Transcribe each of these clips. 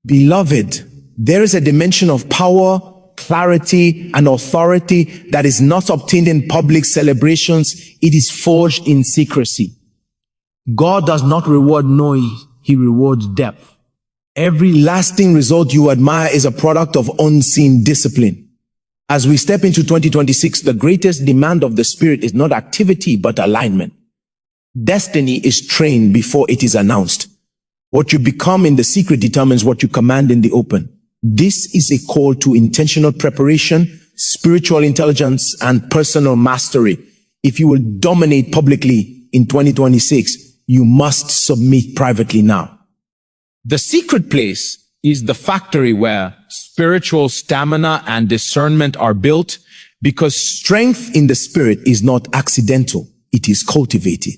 Beloved, there is a dimension of power, clarity, and authority that is not obtained in public celebrations. It is forged in secrecy. God does not reward noise, He rewards depth. Every lasting result you admire is a product of unseen discipline. As we step into 2026, the greatest demand of the Spirit is not activity, but alignment. Destiny is trained before it is announced. What you become in the secret determines what you command in the open. This is a call to intentional preparation, spiritual intelligence, and personal mastery. If you will dominate publicly in 2026, you must submit privately now. The secret place is the factory where spiritual stamina and discernment are built, because strength in the Spirit is not accidental, it is cultivated.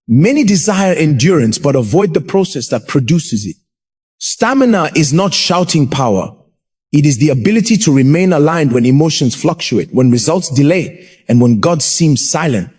Many desire endurance but avoid the process that produces it. Stamina is not shouting power. It is the ability to remain aligned when emotions fluctuate, when results delay, and when God seems silent.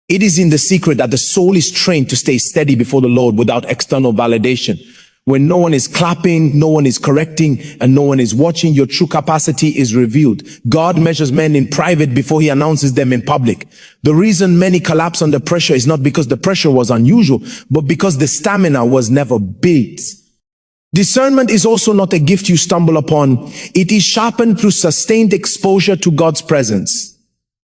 It is in the secret that the soul is trained to stay steady before the Lord without external validation. When no one is clapping, no one is correcting, and no one is watching, your true capacity is revealed. God measures men in private before He announces them in public. The reason many collapse under pressure is not because the pressure was unusual, but because the stamina was never built. Discernment is also not a gift you stumble upon. It is sharpened through sustained exposure to God's presence.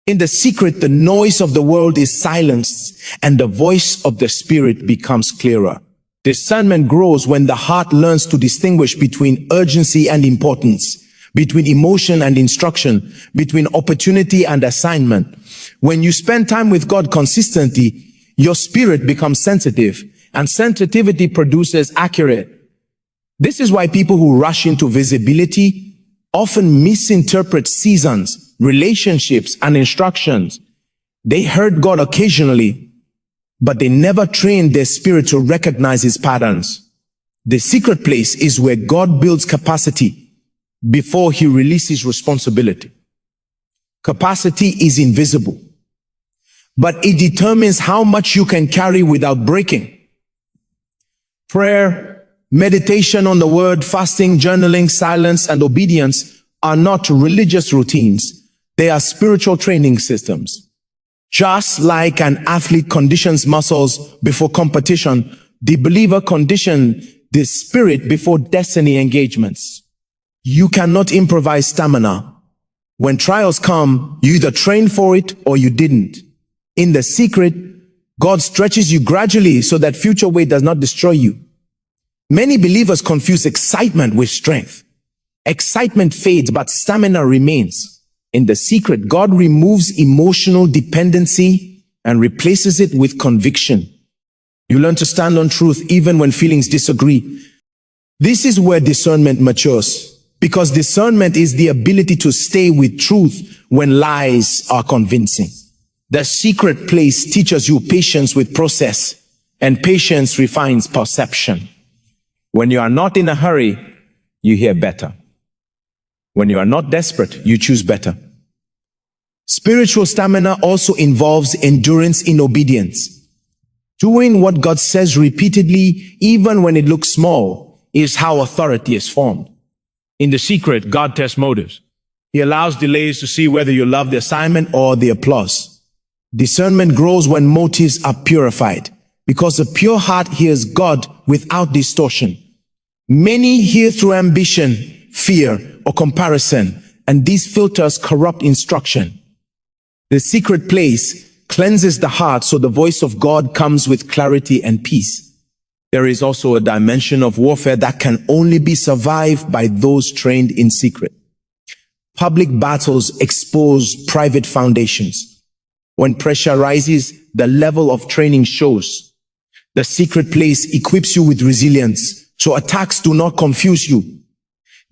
In the secret, the noise of the world is silenced, and the voice of the Spirit becomes clearer. Discernment grows when the heart learns to distinguish between urgency and importance, between emotion and instruction, between opportunity and assignment. When you spend time with God consistently, your spirit becomes sensitive, and sensitivity produces accurate. This is why people who rush into visibility often misinterpret seasons, relationships, and instructions. They heard God occasionally, but they never trained their spirit to recognize His patterns. The secret place is where God builds capacity before He releases responsibility. Capacity is invisible, but it determines how much you can carry without breaking. Prayer, meditation on the Word, fasting, journaling, silence, and obedience are not religious routines. They are spiritual training systems. Just like an athlete conditions muscles before competition, the believer conditions the spirit before destiny engagements. You cannot improvise stamina. When trials come, you either trained for it or you didn't. In the secret, God stretches you gradually so that future weight does not destroy you. Many believers confuse excitement with strength. Excitement fades, but stamina remains. In the secret, God removes emotional dependency and replaces it with conviction. You learn to stand on truth even when feelings disagree. This is where discernment matures, because discernment is the ability to stay with truth when lies are convincing. The secret place teaches you patience with process, and patience refines perception. When you are not in a hurry, you hear better. When you are not desperate, you choose better. Spiritual stamina also involves endurance in obedience. Doing what God says repeatedly, even when it looks small, is how authority is formed. In the secret, God tests motives. He allows delays to see whether you love the assignment or the applause. Discernment grows when motives are purified, because a pure heart hears God without distortion. Many hear through ambition, fear, or comparison, and these filters corrupt instruction. The secret place cleanses the heart so the voice of God comes with clarity and peace. There is also a dimension of warfare that can only be survived by those trained in secret. Public battles expose private foundations. When pressure rises, the level of training shows. The secret place equips you with resilience, so attacks do not confuse you.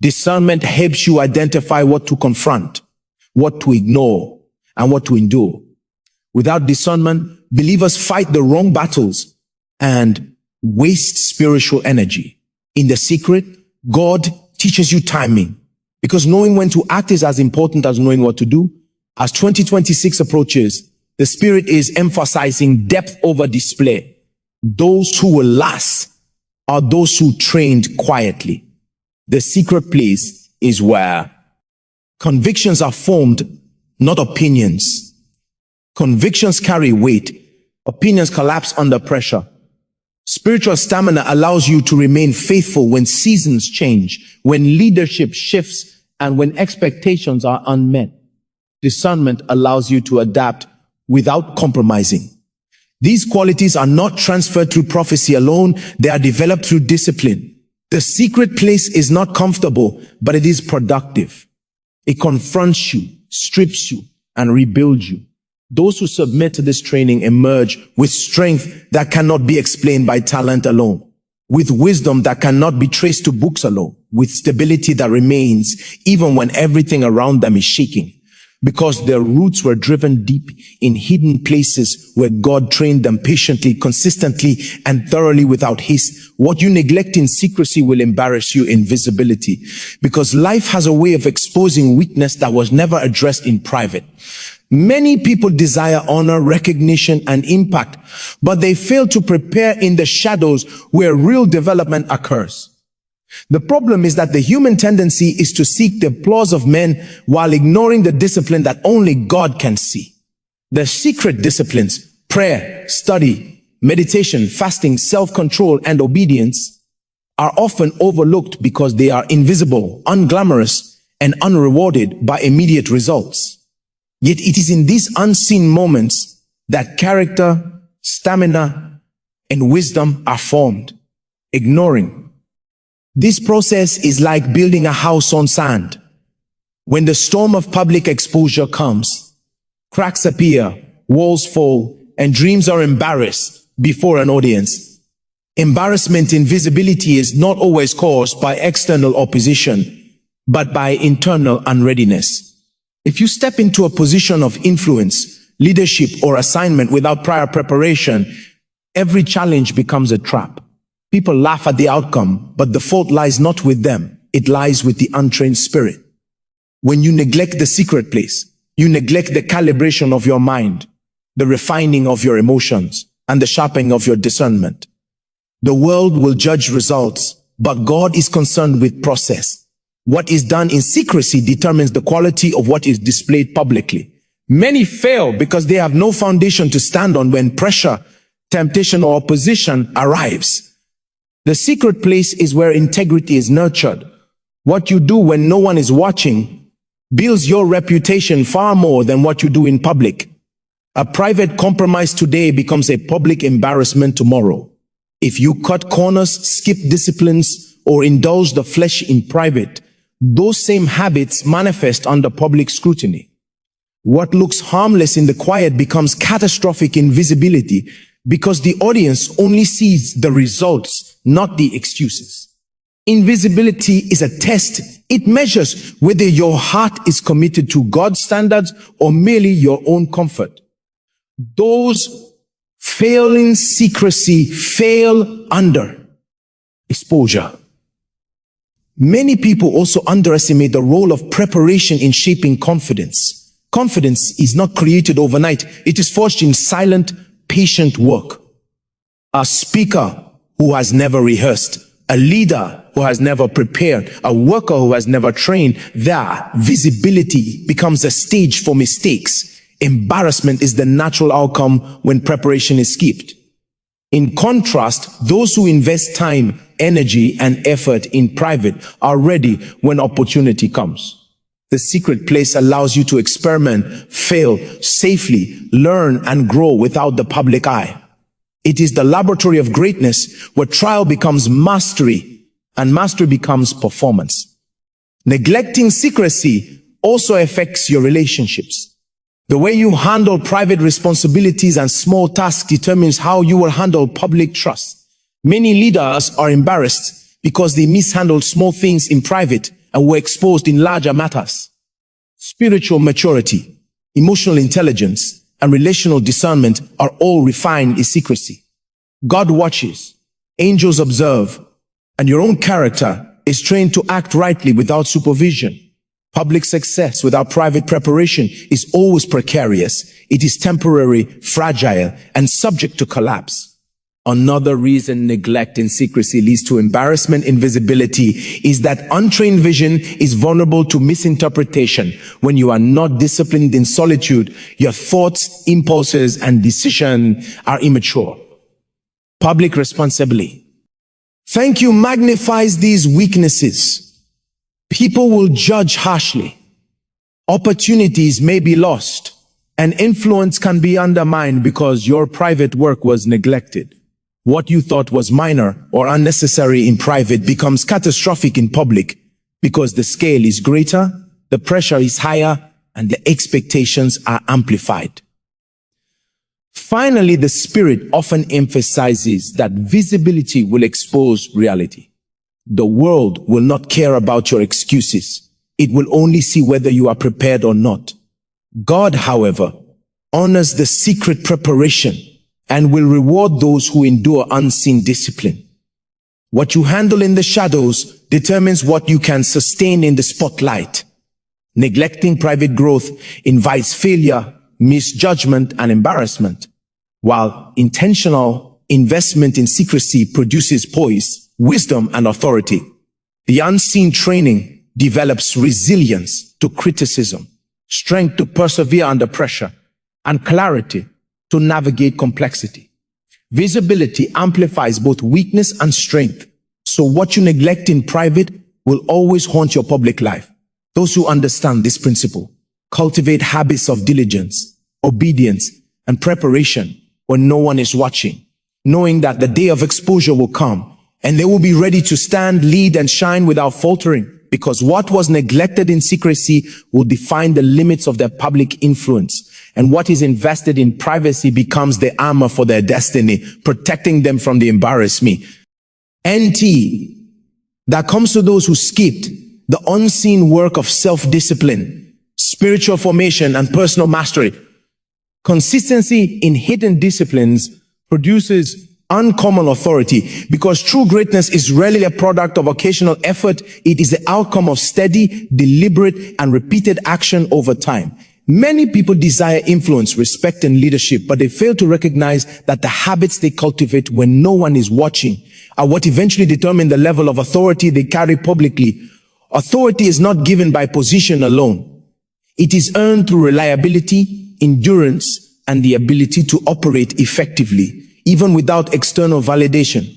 Discernment helps you identify what to confront, what to ignore, and what to endure. Without discernment, believers fight the wrong battles and waste spiritual energy. In the secret, God teaches you timing, because knowing when to act is as important as knowing what to do. As 2026 approaches, the Spirit is emphasizing depth over display. Those who will last are those who trained quietly. The secret place is where convictions are formed, not opinions. Convictions carry weight. Opinions collapse under pressure. Spiritual stamina allows you to remain faithful when seasons change, when leadership shifts, and when expectations are unmet. Discernment allows you to adapt without compromising. These qualities are not transferred through prophecy alone, they are developed through discipline. The secret place is not comfortable, but it is productive. It confronts you, strips you, and rebuilds you. Those who submit to this training emerge with strength that cannot be explained by talent alone, with wisdom that cannot be traced to books alone, with stability that remains even when everything around them is shaking, because their roots were driven deep in hidden places where God trained them patiently, consistently, and thoroughly without haste. What you neglect in secrecy will embarrass you in visibility, because life has a way of exposing weakness that was never addressed in private. Many people desire honor, recognition, and impact, but they fail to prepare in the shadows where real development occurs. The problem is that the human tendency is to seek the applause of men while ignoring the discipline that only God can see. The secret disciplines, prayer, study, meditation, fasting, self-control, and obedience, are often overlooked because they are invisible, unglamorous, and unrewarded by immediate results. Yet it is in these unseen moments that character, stamina, and wisdom are formed. Ignoring this process is like building a house on sand. When the storm of public exposure comes, cracks appear, walls fall, and dreams are embarrassed before an audience. Embarrassment in visibility is not always caused by external opposition, but by internal unreadiness. If you step into a position of influence, leadership, or assignment without prior preparation, every challenge becomes a trap. People laugh at the outcome, but the fault lies not with them. It lies with the untrained spirit. When you neglect the secret place, you neglect the calibration of your mind, the refining of your emotions, and the sharpening of your discernment. The world will judge results, but God is concerned with process. What is done in secrecy determines the quality of what is displayed publicly. Many fail because they have no foundation to stand on when pressure, temptation, or opposition arrives. The secret place is where integrity is nurtured. What you do when no one is watching builds your reputation far more than what you do in public. A private compromise today becomes a public embarrassment tomorrow. If you cut corners, skip disciplines, or indulge the flesh in private, those same habits manifest under public scrutiny. What looks harmless in the quiet becomes catastrophic in visibility because the audience only sees the results, not the excuses. Invisibility is a test. It measures whether your heart is committed to God's standards or merely your own comfort. Those failing secrecy fail under exposure. Many people also underestimate the role of preparation in shaping confidence. Confidence is not created overnight. It is forged in silent, patient work. A speaker who has never rehearsed, a leader who has never prepared, a worker who has never trained, their visibility becomes a stage for mistakes. Embarrassment is the natural outcome when preparation is skipped. In contrast, those who invest time, energy, and effort in private are ready when opportunity comes. The secret place allows you to experiment, fail safely, learn, and grow without the public eye. It is the laboratory of greatness where trial becomes mastery and mastery becomes performance. Neglecting secrecy also affects your relationships. The way you handle private responsibilities and small tasks determines how you will handle public trust. Many leaders are embarrassed because they mishandled small things in private and were exposed in larger matters. Spiritual maturity, emotional intelligence, and relational discernment are all refined in secrecy. God watches, angels observe, and your own character is trained to act rightly without supervision. Public success without private preparation is always precarious. It is temporary, fragile, and subject to collapse. Another reason neglect and secrecy leads to embarrassment, invisibility, is that untrained vision is vulnerable to misinterpretation. When you are not disciplined in solitude, your thoughts, impulses, and decisions are immature. Public responsibility. Thank you magnifies these weaknesses. People will judge harshly. Opportunities may be lost, and influence can be undermined because your private work was neglected. What you thought was minor or unnecessary in private becomes catastrophic in public because the scale is greater, the pressure is higher, and the expectations are amplified. Finally, the Spirit often emphasizes that visibility will expose reality. The world will not care about your excuses. It will only see whether you are prepared or not. God, however, honors the secret preparation and will reward those who endure unseen discipline. What you handle in the shadows determines what you can sustain in the spotlight. Neglecting private growth invites failure, misjudgment, and embarrassment, while intentional investment in secrecy produces poise, wisdom, and authority. The unseen training develops resilience to criticism, strength to persevere under pressure, and clarity to navigate complexity. Visibility amplifies both weakness and strength, so what you neglect in private will always haunt your public life. Those who understand this principle cultivate habits of diligence, obedience, and preparation when no one is watching, knowing that the day of exposure will come, and they will be ready to stand, lead, and shine without faltering, because what was neglected in secrecy will define the limits of their public influence. And what is invested in privacy becomes the armor for their destiny, protecting them from the embarrassment. NT, that comes to those who skipped the unseen work of self-discipline, spiritual formation, and personal mastery. Consistency in hidden disciplines produces uncommon authority, because true greatness is rarely a product of occasional effort. It is the outcome of steady, deliberate, and repeated action over time. Many people desire influence, respect, and leadership, but they fail to recognize that the habits they cultivate when no one is watching are what eventually determine the level of authority they carry publicly. Authority is not given by position alone. It is earned through reliability, endurance, and the ability to operate effectively, even without external validation.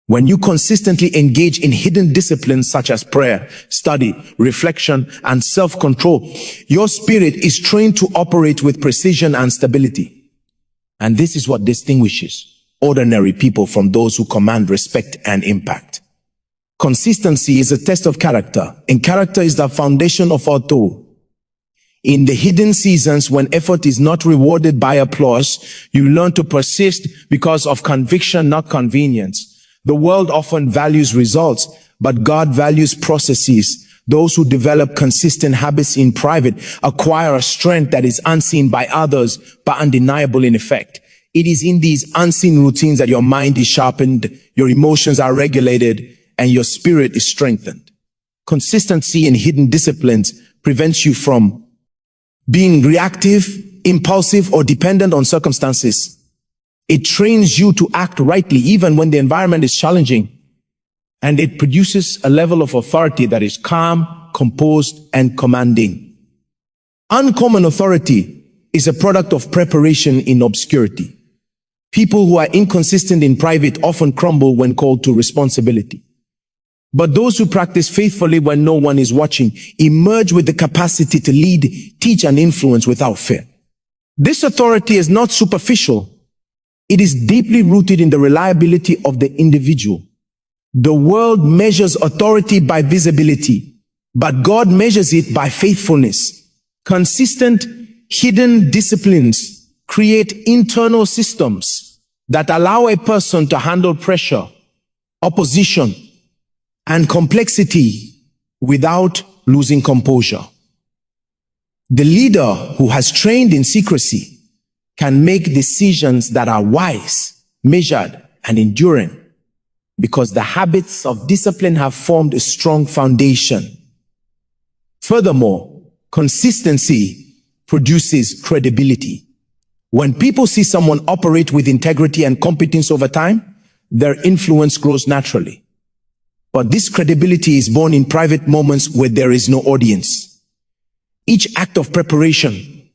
When you consistently engage in hidden disciplines such as prayer, study, reflection, and self-control, your spirit is trained to operate with precision and stability. And this is what distinguishes ordinary people from those who command respect and impact. Consistency is a test of character, and character is the foundation of authority. In the hidden seasons when effort is not rewarded by applause, you learn to persist because of conviction, not convenience. The world often values results, but God values processes. Those who develop consistent habits in private acquire a strength that is unseen by others, but undeniable in effect. It is in these unseen routines that your mind is sharpened, your emotions are regulated, and your spirit is strengthened. Consistency in hidden disciplines prevents you from being reactive, impulsive, or dependent on circumstances. It trains you to act rightly even when the environment is challenging, and it produces a level of authority that is calm, composed, and commanding. Uncommon authority is a product of preparation in obscurity. People who are inconsistent in private often crumble when called to responsibility. But those who practice faithfully when no one is watching emerge with the capacity to lead, teach, and influence without fear. This authority is not superficial. It is deeply rooted in the reliability of the individual. The world measures authority by visibility, but God measures it by faithfulness. Consistent, hidden disciplines create internal systems that allow a person to handle pressure, opposition, and complexity without losing composure. The leader who has trained in secrecy can make decisions that are wise, measured, and enduring, because the habits of discipline have formed a strong foundation. Furthermore, consistency produces credibility. When people see someone operate with integrity and competence over time, their influence grows naturally. But this credibility is born in private moments where there is no audience. Each act of preparation,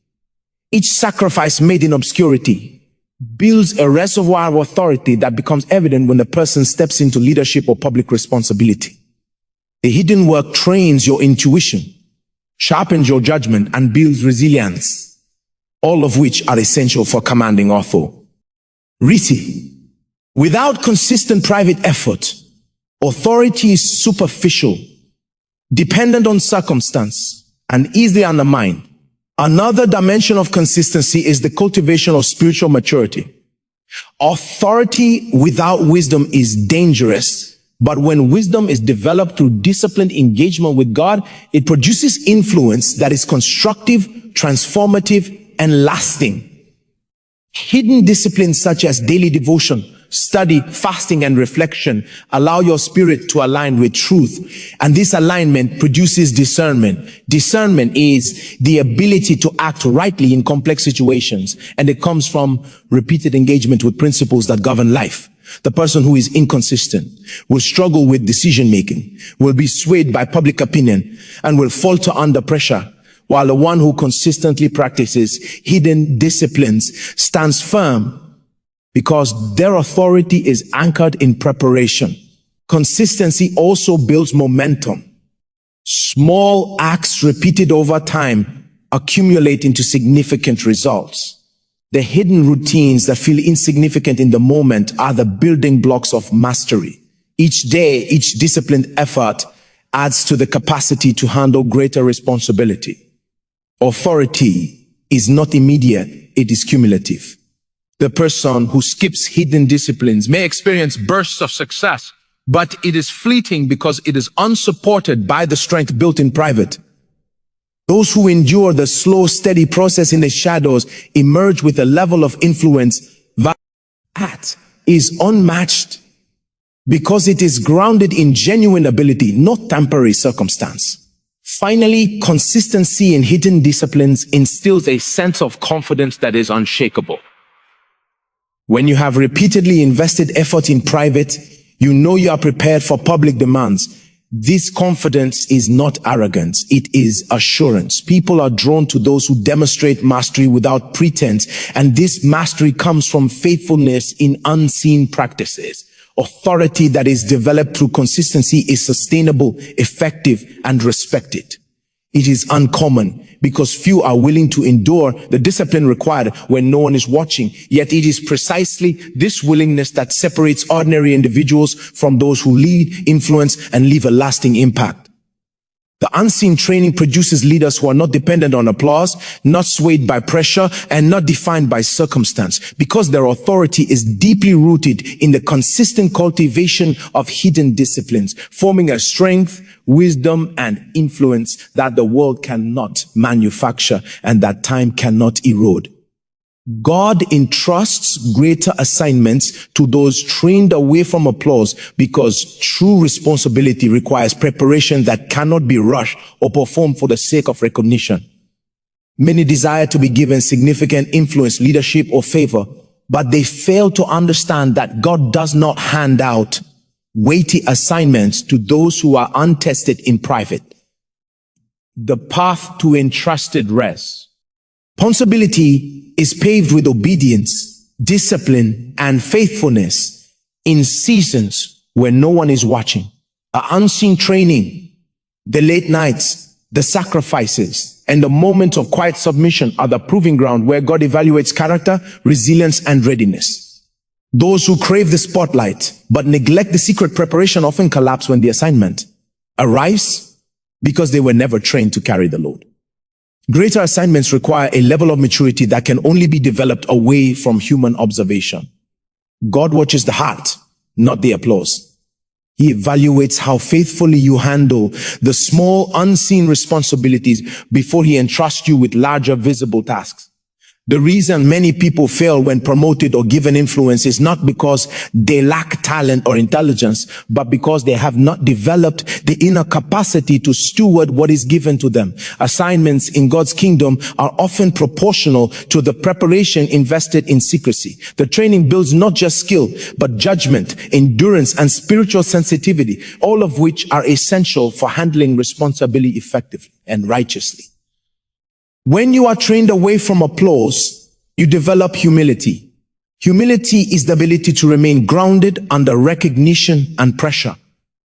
each sacrifice made in obscurity, builds a reservoir of authority that becomes evident when the person steps into leadership or public responsibility. The hidden work trains your intuition, sharpens your judgment, and builds resilience, all of which are essential for commanding authority. Without consistent private effort, authority is superficial, dependent on circumstance, and easily undermined. Another dimension of consistency is the cultivation of spiritual maturity. Authority without wisdom is dangerous, but when wisdom is developed through disciplined engagement with God, it produces influence that is constructive, transformative, and lasting. Hidden disciplines such as daily devotion, study, fasting, and reflection allow your spirit to align with truth. And this alignment produces discernment. Discernment is the ability to act rightly in complex situations. And it comes from repeated engagement with principles that govern life. The person who is inconsistent will struggle with decision making, will be swayed by public opinion, and will falter under pressure. While the one who consistently practices hidden disciplines stands firm, because their authority is anchored in preparation. Consistency also builds momentum. Small acts repeated over time accumulate into significant results. The hidden routines that feel insignificant in the moment are the building blocks of mastery. Each day, each disciplined effort adds to the capacity to handle greater responsibility. Authority is not immediate, it is cumulative. The person who skips hidden disciplines may experience bursts of success, but it is fleeting because it is unsupported by the strength built in private. Those who endure the slow, steady process in the shadows emerge with a level of influence that is unmatched because it is grounded in genuine ability, not temporary circumstance. Finally, consistency in hidden disciplines instills a sense of confidence that is unshakable. When you have repeatedly invested effort in private, you know you are prepared for public demands. This confidence is not arrogance, it is assurance. People are drawn to those who demonstrate mastery without pretense, and this mastery comes from faithfulness in unseen practices. Authority that is developed through consistency is sustainable, effective, and respected. It is uncommon because few are willing to endure the discipline required when no one is watching. Yet it is precisely this willingness that separates ordinary individuals from those who lead, influence, and leave a lasting impact. The unseen training produces leaders who are not dependent on applause, not swayed by pressure, and not defined by circumstance, because their authority is deeply rooted in the consistent cultivation of hidden disciplines, forming a strength, wisdom, and influence that the world cannot manufacture and that time cannot erode. God entrusts greater assignments to those trained away from applause because true responsibility requires preparation that cannot be rushed or performed for the sake of recognition. Many desire to be given significant influence, leadership, or favor, but they fail to understand that God does not hand out weighty assignments to those who are untested in private. The path to entrusted rest. Responsibility is paved with obedience, discipline, and faithfulness in seasons where no one is watching. Our unseen training, the late nights, the sacrifices, and the moments of quiet submission are the proving ground where God evaluates character, resilience, and readiness. Those who crave the spotlight but neglect the secret preparation often collapse when the assignment arrives because they were never trained to carry the load. Greater assignments require a level of maturity that can only be developed away from human observation. God watches the heart, not the applause. He evaluates how faithfully you handle the small, unseen responsibilities before he entrusts you with larger, visible tasks. The reason many people fail when promoted or given influence is not because they lack talent or intelligence, but because they have not developed the inner capacity to steward what is given to them. Assignments in God's kingdom are often proportional to the preparation invested in secrecy. The training builds not just skill, but judgment, endurance, and spiritual sensitivity, all of which are essential for handling responsibility effectively and righteously. When you are trained away from applause, you develop humility. Humility is the ability to remain grounded under recognition and pressure.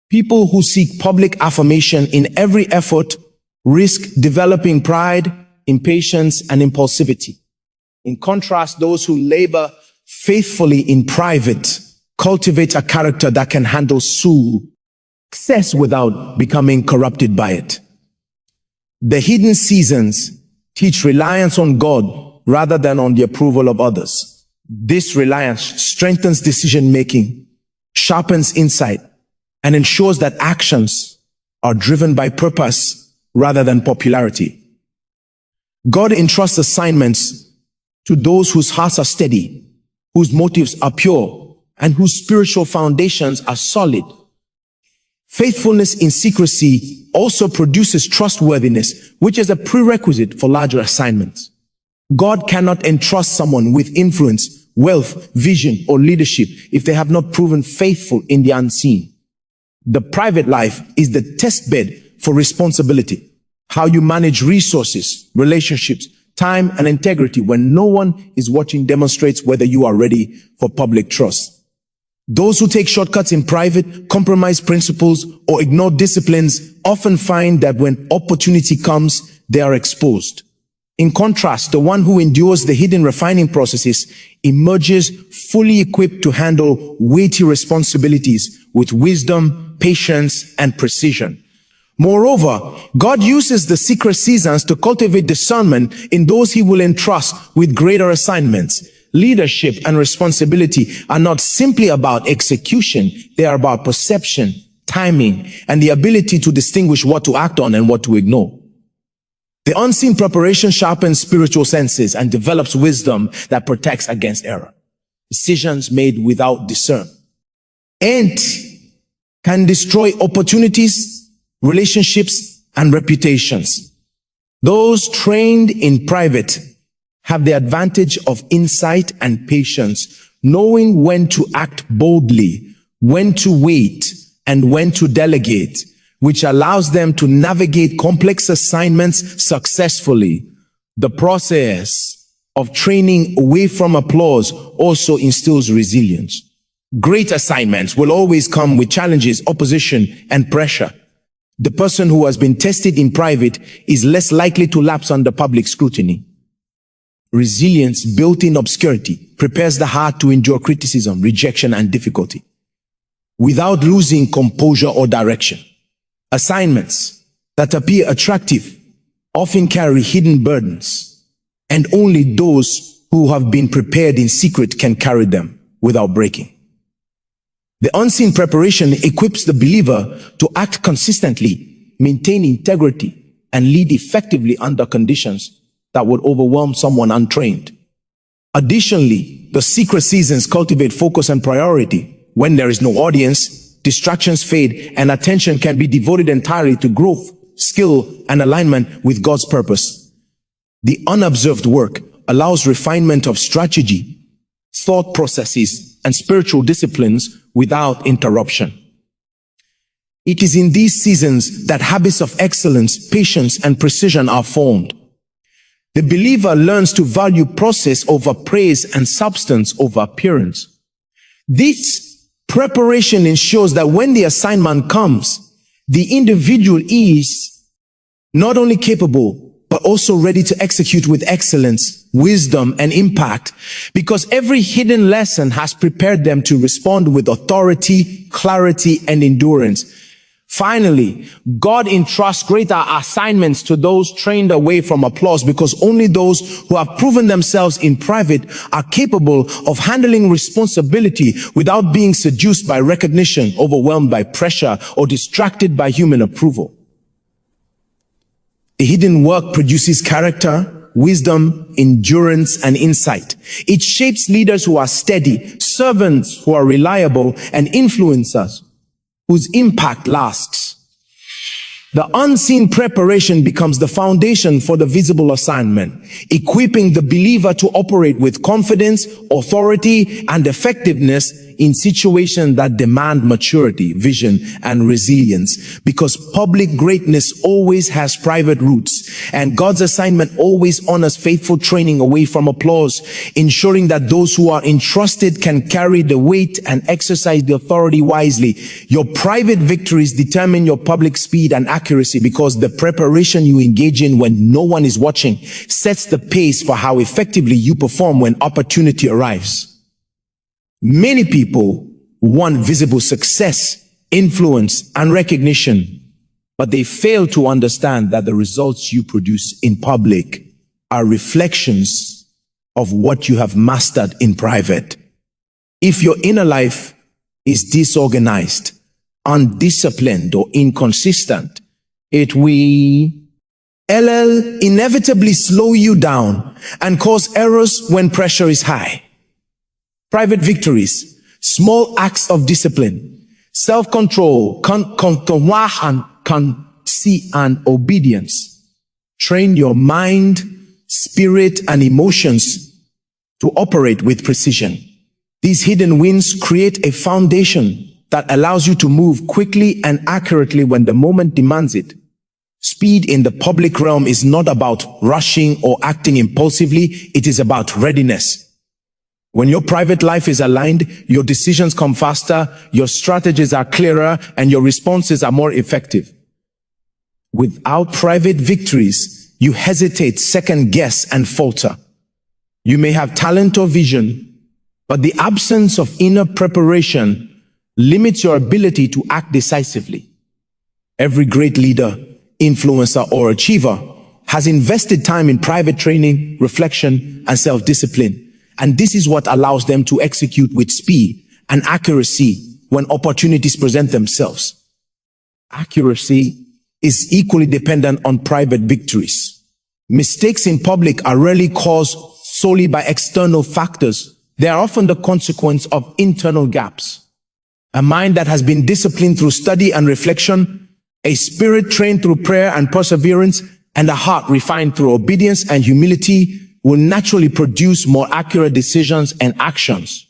People who seek public affirmation in every effort risk developing pride, impatience, and impulsivity. In contrast, those who labor faithfully in private cultivate a character that can handle success without becoming corrupted by it. The hidden seasons teach reliance on God rather than on the approval of others. This reliance strengthens decision-making, sharpens insight, and ensures that actions are driven by purpose rather than popularity. God entrusts assignments to those whose hearts are steady, whose motives are pure, and whose spiritual foundations are solid. Faithfulness in secrecy also produces trustworthiness, which is a prerequisite for larger assignments. God cannot entrust someone with influence, wealth, vision, or leadership if they have not proven faithful in the unseen. The private life is the test bed for responsibility. How you manage resources, relationships, time, and integrity when no one is watching demonstrates whether you are ready for public trust. Those who take shortcuts in private, compromise principles, or ignore disciplines often find that when opportunity comes, they are exposed. In contrast, the one who endures the hidden refining processes emerges fully equipped to handle weighty responsibilities with wisdom, patience, and precision. Moreover, God uses the secret seasons to cultivate discernment in those he will entrust with greater assignments. Leadership and responsibility are not simply about execution. They are about perception, timing, and the ability to distinguish what to act on and what to ignore. The unseen preparation sharpens spiritual senses and develops wisdom that protects against error. Decisions made without discernment can destroy opportunities, relationships, and reputations. Those trained in private have the advantage of insight and patience, knowing when to act boldly, when to wait, and when to delegate, which allows them to navigate complex assignments successfully. The process of training away from applause also instills resilience. Great assignments will always come with challenges, opposition, and pressure. The person who has been tested in private is less likely to lapse under public scrutiny. Resilience built in obscurity prepares the heart to endure criticism, rejection, and difficulty without losing composure or direction. Assignments that appear attractive often carry hidden burdens, and only those who have been prepared in secret can carry them without breaking. The unseen preparation equips the believer to act consistently, maintain integrity, and lead effectively under conditions that would overwhelm someone untrained. Additionally, the secret seasons cultivate focus and priority. When there is no audience, distractions fade, and attention can be devoted entirely to growth, skill, and alignment with God's purpose. The unobserved work allows refinement of strategy, thought processes, and spiritual disciplines without interruption. It is in these seasons that habits of excellence, patience, and precision are formed. The believer learns to value process over praise and substance over appearance. This preparation ensures that when the assignment comes, the individual is not only capable, but also ready to execute with excellence, wisdom, and impact, because every hidden lesson has prepared them to respond with authority, clarity, and endurance. Finally, God entrusts greater assignments to those trained away from applause, because only those who have proven themselves in private are capable of handling responsibility without being seduced by recognition, overwhelmed by pressure, or distracted by human approval. A hidden work produces character, wisdom, endurance, and insight. It shapes leaders who are steady, servants who are reliable, and influencers whose impact lasts. The unseen preparation becomes the foundation for the visible assignment, equipping the believer to operate with confidence, authority, and effectiveness in situations that demand maturity, vision, and resilience. Because public greatness always has private roots, and God's assignment always honors faithful training away from applause, ensuring that those who are entrusted can carry the weight and exercise the authority wisely. Your private victories determine your public speed and accuracy, because the preparation you engage in when no one is watching sets the pace for how effectively you perform when opportunity arrives. Many people want visible success, influence, and recognition, but they fail to understand that the results you produce in public are reflections of what you have mastered in private. If your inner life is disorganized, undisciplined, or inconsistent, it will inevitably slow you down and cause errors when pressure is high. Private victories, small acts of discipline, self-control, and obedience train your mind, spirit, and emotions to operate with precision. These hidden wins create a foundation that allows you to move quickly and accurately when the moment demands it. Speed in the public realm is not about rushing or acting impulsively. It is about readiness. When your private life is aligned, your decisions come faster, your strategies are clearer, and your responses are more effective. Without private victories, you hesitate, second guess, and falter. You may have talent or vision, but the absence of inner preparation limits your ability to act decisively. Every great leader, influencer, or achiever has invested time in private training, reflection, and self-discipline. And this is what allows them to execute with speed and accuracy when opportunities present themselves. Accuracy is equally dependent on private victories. Mistakes in public are rarely caused solely by external factors. They are often the consequence of internal gaps. A mind that has been disciplined through study and reflection, a spirit trained through prayer and perseverance, and a heart refined through obedience and humility will naturally produce more accurate decisions and actions.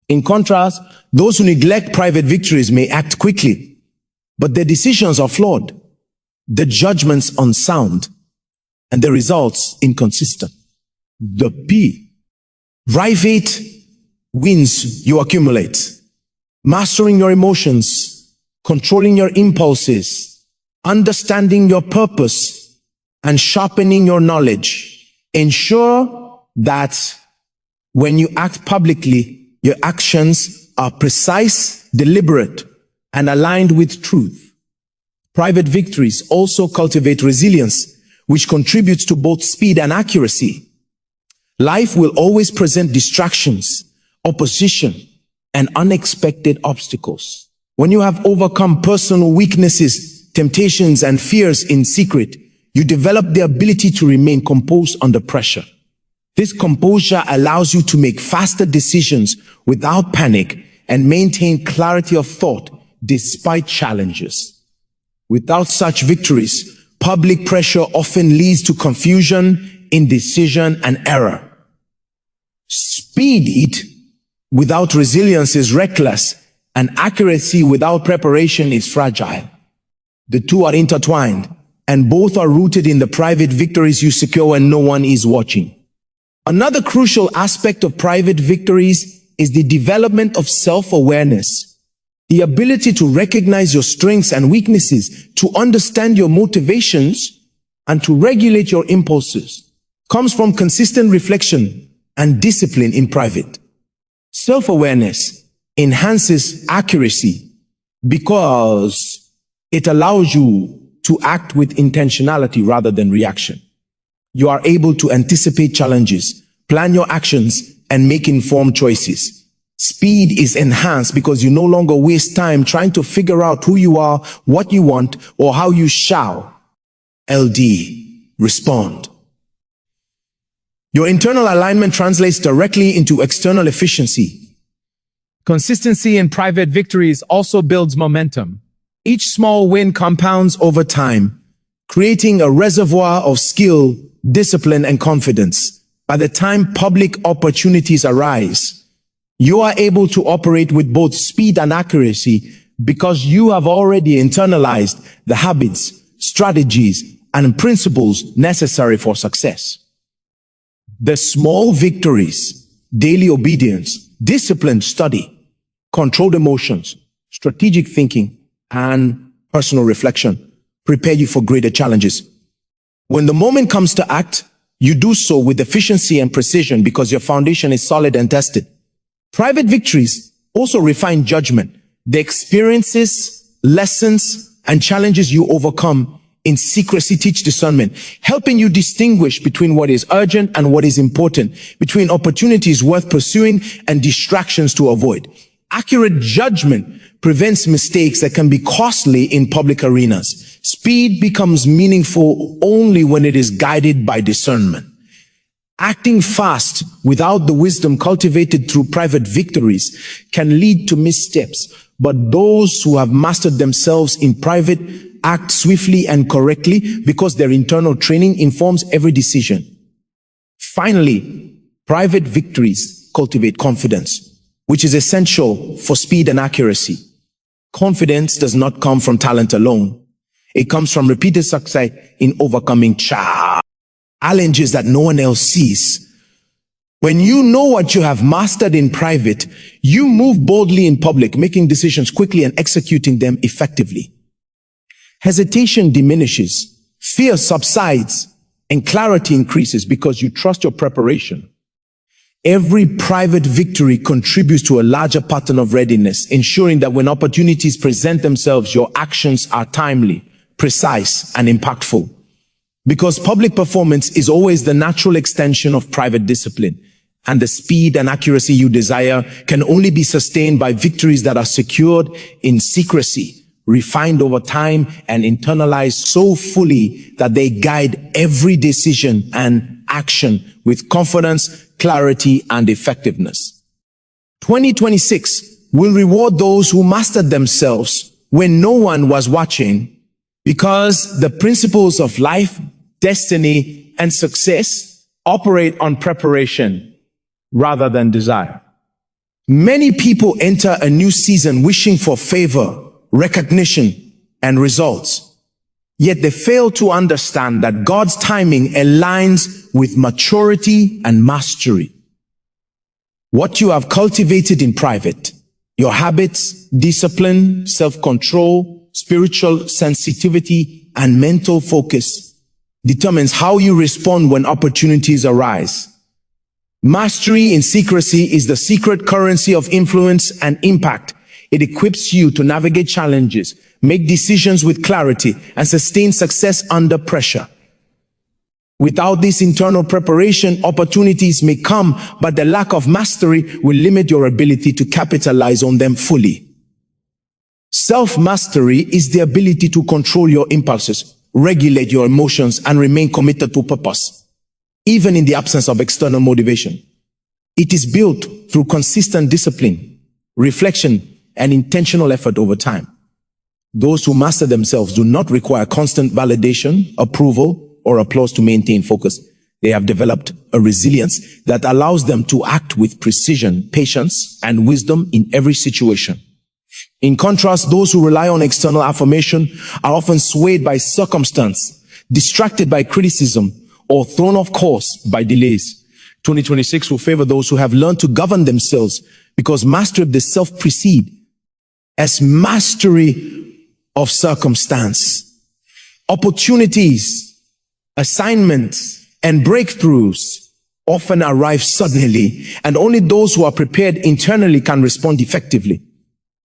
In contrast, those who neglect private victories may act quickly, but their decisions are flawed, the judgments unsound, and the results inconsistent. The P. Private wins you accumulate. Mastering your emotions, controlling your impulses, understanding your purpose, and sharpening your knowledge. Ensure that when you act publicly, your actions are precise, deliberate, and aligned with truth. Private victories also cultivate resilience, which contributes to both speed and accuracy. Life will always present distractions, opposition, and unexpected obstacles. When you have overcome personal weaknesses, temptations, and fears in secret, you develop the ability to remain composed under pressure. This composure allows you to make faster decisions without panic and maintain clarity of thought despite challenges. Without such victories, public pressure often leads to confusion, indecision, and error. Speed without resilience is reckless, and accuracy without preparation is fragile. The two are intertwined, and both are rooted in the private victories you secure when no one is watching. Another crucial aspect of private victories is the development of self-awareness. The ability to recognize your strengths and weaknesses, to understand your motivations, and to regulate your impulses comes from consistent reflection and discipline in private. Self-awareness enhances accuracy because it allows you to act with intentionality rather than reaction. You are able to anticipate challenges, plan your actions, and make informed choices. Speed is enhanced because you no longer waste time trying to figure out who you are, what you want, or how you shall respond. Your internal alignment translates directly into external efficiency. Consistency in private victories also builds momentum. Each small win compounds over time, creating a reservoir of skill, discipline, and confidence. By the time public opportunities arise, you are able to operate with both speed and accuracy because you have already internalized the habits, strategies, and principles necessary for success. The small victories, daily obedience, disciplined study, controlled emotions, strategic thinking, and personal reflection prepare you for greater challenges. When the moment comes to act, you do so with efficiency and precision because your foundation is solid and tested. Private victories also refine judgment. The experiences, lessons, and challenges you overcome in secrecy teach discernment, helping you distinguish between what is urgent and what is important, between opportunities worth pursuing and distractions to avoid. Accurate judgment prevents mistakes that can be costly in public arenas. Speed becomes meaningful only when it is guided by discernment. Acting fast without the wisdom cultivated through private victories can lead to missteps, but those who have mastered themselves in private act swiftly and correctly because their internal training informs every decision. Finally, private victories cultivate confidence, which is essential for speed and accuracy. Confidence does not come from talent alone. It comes from repeated success in overcoming challenges that no one else sees. When you know what you have mastered in private, you move boldly in public, making decisions quickly and executing them effectively. Hesitation diminishes, fear subsides, and clarity increases because you trust your preparation. Every private victory contributes to a larger pattern of readiness, ensuring that when opportunities present themselves, your actions are timely, precise, and impactful. Because public performance is always the natural extension of private discipline, and the speed and accuracy you desire can only be sustained by victories that are secured in secrecy, refined over time, and internalized so fully that they guide every decision and action with confidence, clarity, and effectiveness. 2026 will reward those who mastered themselves when no one was watching, because the principles of life, destiny, and success operate on preparation rather than desire. Many people enter a new season wishing for favor, recognition, and results. Yet they fail to understand that God's timing aligns with maturity and mastery. What you have cultivated in private, your habits, discipline, self-control, spiritual sensitivity, and mental focus, determines how you respond when opportunities arise. Mastery in secrecy is the secret currency of influence and impact. It equips you to navigate challenges, make decisions with clarity, and sustain success under pressure. Without this internal preparation, opportunities may come, but the lack of mastery will limit your ability to capitalize on them fully. Self-mastery is the ability to control your impulses, regulate your emotions, and remain committed to purpose, even in the absence of external motivation. It is built through consistent discipline, reflection, and intentional effort over time. Those who master themselves do not require constant validation, approval, or applause to maintain focus. They have developed a resilience that allows them to act with precision, patience, and wisdom in every situation. In contrast, those who rely on external affirmation are often swayed by circumstance, distracted by criticism, or thrown off course by delays. 2026 will favor those who have learned to govern themselves, because mastery of the self precedes as mastery of circumstance. Opportunities, assignments, and breakthroughs often arrive suddenly, and only those who are prepared internally can respond effectively.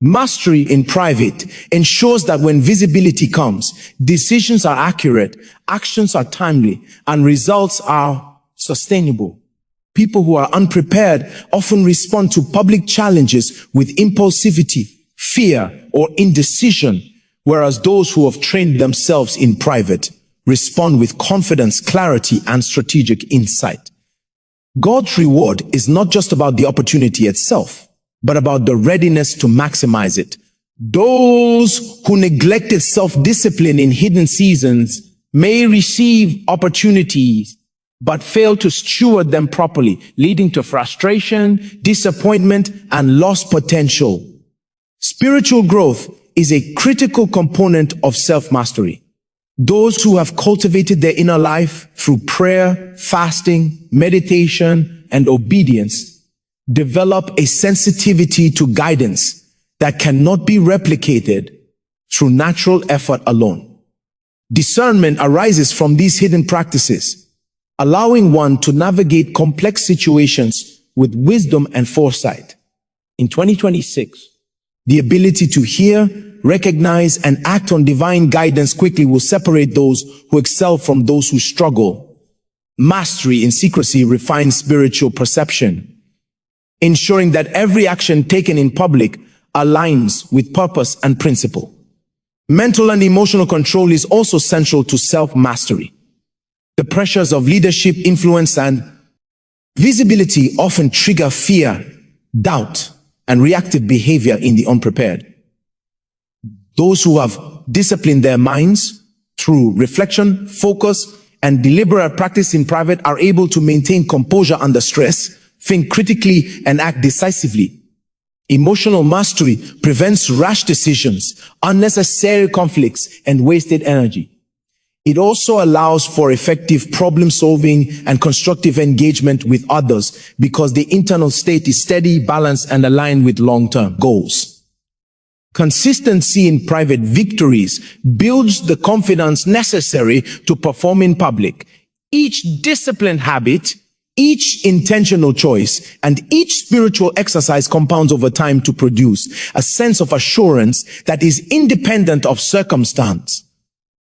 Mastery in private ensures that when visibility comes, decisions are accurate, actions are timely, and results are sustainable. People who are unprepared often respond to public challenges with impulsivity, fear, or indecision, whereas those who have trained themselves in private respond with confidence, clarity, and strategic insight. God's reward is not just about the opportunity itself, but about the readiness to maximize it. Those who neglected self-discipline in hidden seasons may receive opportunities, but fail to steward them properly, leading to frustration, disappointment, and lost potential. Spiritual growth is a critical component of self-mastery. Those who have cultivated their inner life through prayer, fasting, meditation, and obedience develop a sensitivity to guidance that cannot be replicated through natural effort alone. Discernment arises from these hidden practices, allowing one to navigate complex situations with wisdom and foresight. In 2026, the ability to hear, recognize, and act on divine guidance quickly will separate those who excel from those who struggle. Mastery in secrecy refines spiritual perception, ensuring that every action taken in public aligns with purpose and principle. Mental and emotional control is also central to self-mastery. The pressures of leadership, influence, and visibility often trigger fear, doubt, and reactive behavior in the unprepared. Those who have disciplined their minds through reflection, focus, and deliberate practice in private are able to maintain composure under stress, think critically, and act decisively. Emotional mastery prevents rash decisions, unnecessary conflicts, and wasted energy. It also allows for effective problem solving and constructive engagement with others because the internal state is steady, balanced, and aligned with long-term goals. Consistency in private victories builds the confidence necessary to perform in public. Each disciplined habit, each intentional choice, and each spiritual exercise compounds over time to produce a sense of assurance that is independent of circumstance.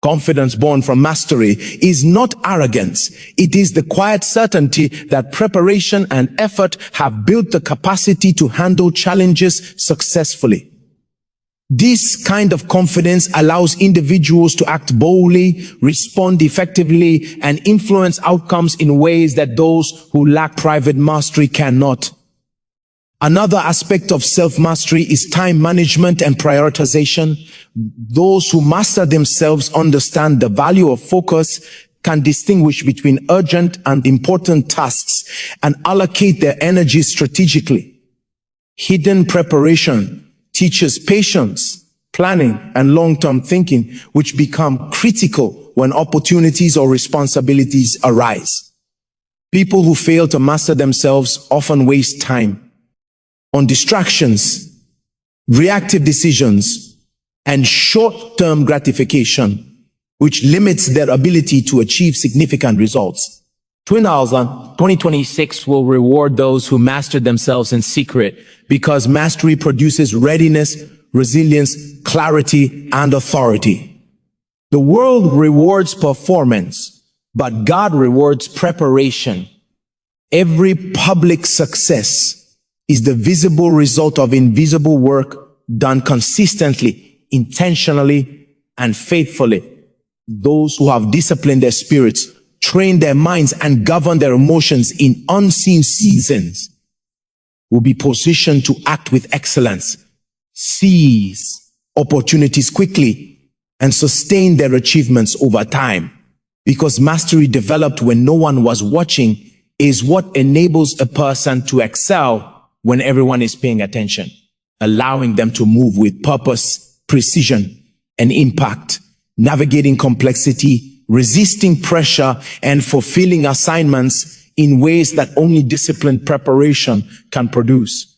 Confidence born from mastery is not arrogance. It is the quiet certainty that preparation and effort have built the capacity to handle challenges successfully. This kind of confidence allows individuals to act boldly, respond effectively, and influence outcomes in ways that those who lack private mastery cannot. Another aspect of self-mastery is time management and prioritization. Those who master themselves understand the value of focus, can distinguish between urgent and important tasks, and allocate their energy strategically. Hidden preparation teaches patience, planning, and long-term thinking, which become critical when opportunities or responsibilities arise. People who fail to master themselves often waste time on distractions, reactive decisions, and short-term gratification, which limits their ability to achieve significant results. 2026 will reward those who master themselves in secret because mastery produces readiness, resilience, clarity, and authority. The world rewards performance, but God rewards preparation. Every public success is the visible result of invisible work done consistently, intentionally, and faithfully. Those who have disciplined their spirits, train their minds, and govern their emotions in unseen seasons will be positioned to act with excellence, seize opportunities quickly, and sustain their achievements over time. Because mastery developed when no one was watching is what enables a person to excel when everyone is paying attention, allowing them to move with purpose, precision, and impact, navigating complexity, resisting pressure, and fulfilling assignments in ways that only disciplined preparation can produce.